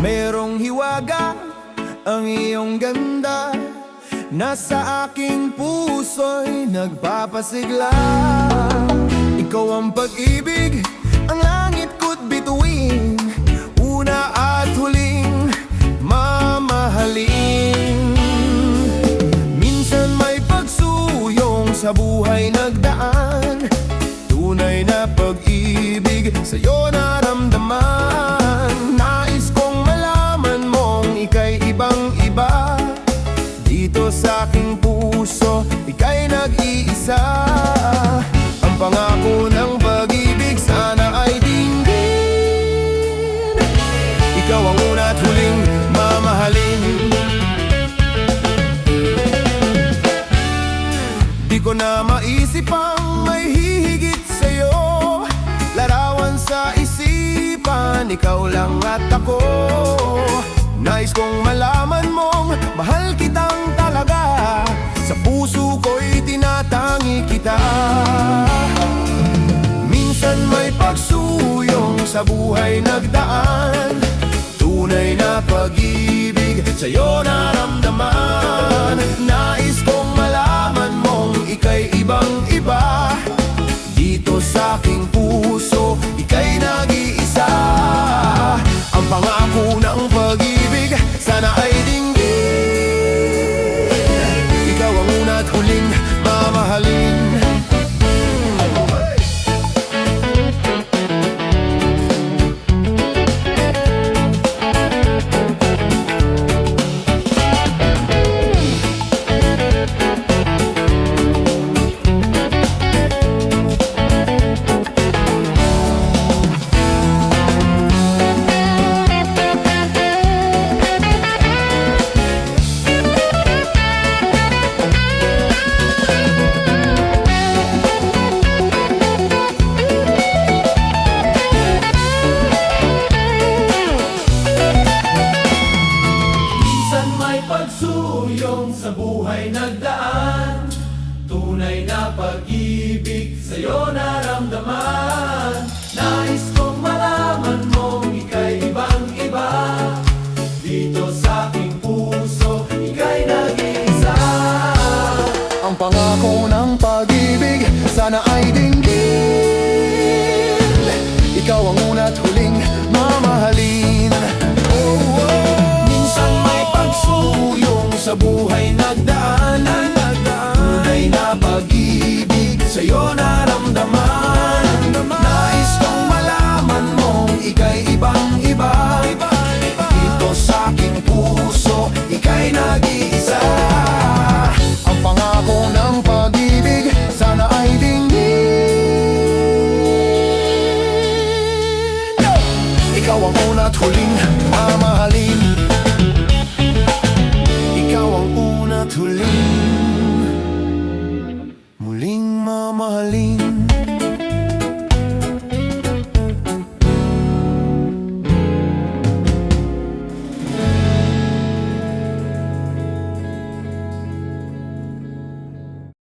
Merong hiwaga ang iyong ganda, nasa aking puso'y nagpapasigla. Ikaw ang pag-ibig, ang langit ko't bituin, una at huling mamahalin. Minsan may pagsuyong sa buhay nagdaan, tunay na pag-ibig sa'yo naramdaman. Nais kong malaman mong ika'y ibang-iba, dito sa aking puso, ika'y nag-iisa. Ang pangako ng pag-ibig sana ay dinggin, ikaw ang una at huling mamahalin. Di ko na maisip ang may hihigit sa'yo, larawan sa isipan, ikaw lang at ako. Nais kong malaman mong mahal kitang talaga, sa puso ko'y tinatangi kita. Minsan may pagsuyong sa buhay nagdaan, tunay na pag-ibig sa'yo naramdaman. Nais kong malaman mong ika'y ibang-iba, dito sa aking puso, ika'y nag-iisa. Ang pangako ng pag-ibig sana ay dinggin, ikaw ang una at huling mamahalin. Pagsuyong sa buhay nagdaan, tunay na pag-ibig sa'yo naramdaman. Nais kong malaman mong ika'y ibang-iba, dito sa aking puso, ika'y nag-iisa. Ang pangako ng pag-ibig sana ay dinggin, ikaw ang una at huling mamahalin. Sa buhay nagdaan, tunay na pag-ibig sa'yo naramdaman. Nais kong malaman mong ika'y ibang-iba, dito sa aking puso, ika'y nag-iisa. Ang pangako ng pag-ibig sana ay dinggin, ikaw ang una at huling mamahalin. Huling, muling mamahalin.